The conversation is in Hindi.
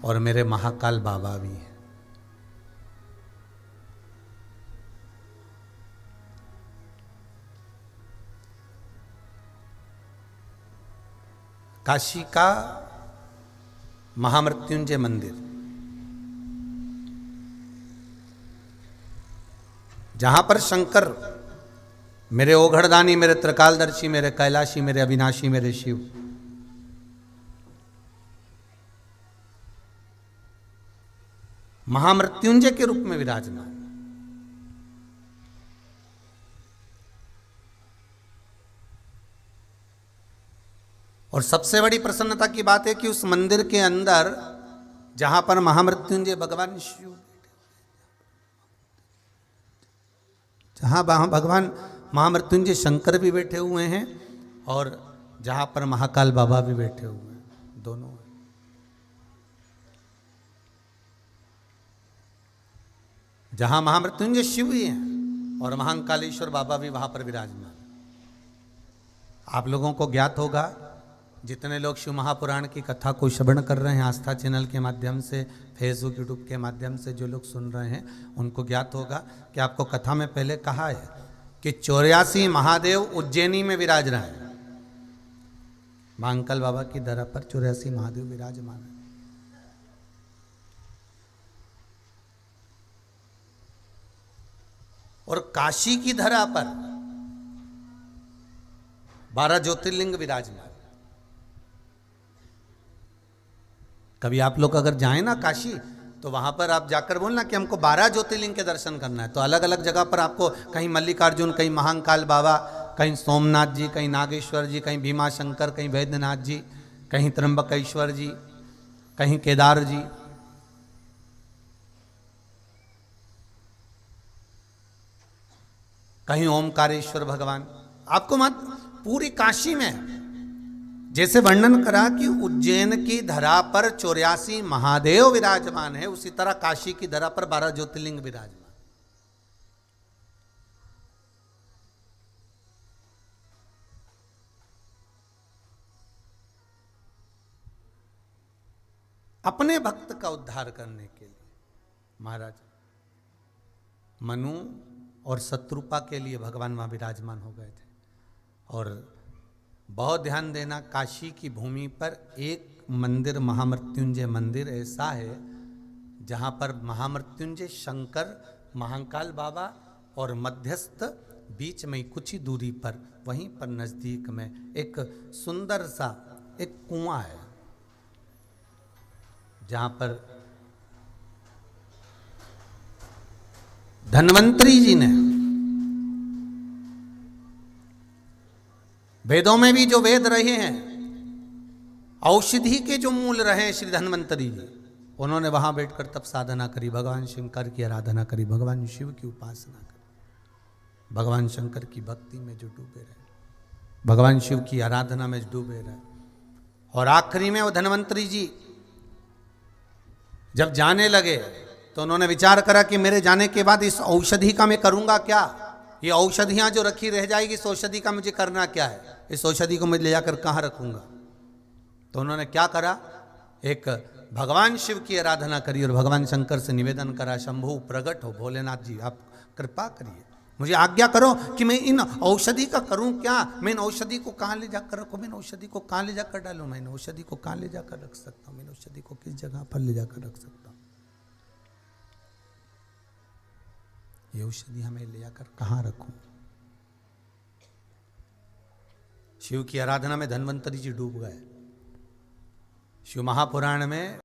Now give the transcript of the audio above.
और मेरे महाकाल बाबा भी हैं। काशी का महामृत्युंजय मंदिर, जहां पर शंकर मेरे ओघड़दानी, मेरे त्रिकालदर्शी, मेरे कैलाशी, मेरे अविनाशी, मेरे शिव, महामृत्युंजय के रूप में विराजमान। और सबसे बड़ी प्रसन्नता की बात है कि उस मंदिर के अंदर जहां पर महामृत्युंजय भगवान शिव, जहां भगवान महामृत्युंजय शंकर भी बैठे हुए हैं और जहां पर महाकाल बाबा भी बैठे हुए हैं, दोनों हैं। जहां महामृत्युंजय शिव भी हैं और महाकालेश्वर बाबा भी वहां पर विराजमान। आप लोगों को ज्ञात होगा, जितने लोग शिव महापुराण की कथा को श्रवण कर रहे हैं आस्था चैनल के माध्यम से, फेसबुक यूट्यूब के माध्यम से जो लोग सुन रहे हैं, उनको ज्ञात होगा कि आपको कथा में पहले कहा है कि 84 महादेव उज्जैनी में विराज रहे हैं। महाकाल बाबा की धरा पर 84 महादेव विराजमान है। और काशी की धरा पर 12 ज्योतिर्लिंग विराजमान। कभी आप लोग अगर जाएं ना काशी, तो वहां पर आप जाकर बोलना कि हमको 12 ज्योतिर्लिंग के दर्शन करना है, तो अलग अलग जगह पर आपको कहीं मल्लिकार्जुन, कहीं महाकाल बाबा, कहीं सोमनाथ जी, कहीं नागेश्वर जी, कहीं भीमाशंकर, कहीं वैद्यनाथ जी, कहीं त्र्यंबकेश्वर जी, कहीं केदार जी, कहीं ओमकारेश्वर भगवान। आपको मत पूरी काशी में जैसे वर्णन करा कि उज्जैन की धरा पर 84 महादेव विराजमान है, उसी तरह काशी की धरा पर 12 ज्योतिर्लिंग विराजमान। अपने भक्त का उद्धार करने के लिए महाराज मनु और शत्रुपा के लिए भगवान वहां विराजमान हो गए थे। और बहुत ध्यान देना, काशी की भूमि पर एक मंदिर, महामृत्युंजय मंदिर ऐसा है जहां पर महामृत्युंजय शंकर, महाकाल बाबा और मध्यस्थ बीच में कुछ ही दूरी पर, वहीं पर नजदीक में एक सुंदर सा एक कुआं है, जहां पर धन्वंतरी जी ने, वेदों में भी जो वेद रहे हैं, औषधि के जो मूल रहे हैं श्री धन्वंतरी जी, उन्होंने वहां बैठकर तब साधना करी, भगवान शंकर की आराधना करी, भगवान शिव की उपासना करी, भगवान शंकर की भक्ति में जो डूबे रहे, भगवान शिव की आराधना में डूबे रहे। और आखिरी में वो धन्वंतरी जी जब जाने लगे तो उन्होंने विचार करा कि मेरे जाने के बाद इस औषधि का मैं करूंगा क्या, ये औषधियां जो रखी रह जाएगी, इस औषधि का मुझे करना क्या है, इस औषधि को मैं ले जाकर कहाँ रखूंगा। तो उन्होंने क्या करा, एक भगवान शिव की आराधना करी और भगवान शंकर से निवेदन करा, शंभु प्रकट हो, भोलेनाथ जी आप कृपा करिए, मुझे आज्ञा करो कि मैं इन औषधि का करूं क्या, मैं इन औषधि को कहाँ ले जाकर रखूं, मैं इन औषधि को कहाँ ले जाकर डालूं, मैं इन औषधि को कहाँ ले जाकर रख सकता हूं, मैं इन औषधि को किस जगह पर ले जाकर रख सकता हूं, ये औषधि हमें ले जाकर कहाँ रखूं। शिव की आराधना में धन्वंतरी जी डूब गए। शिव महापुराण में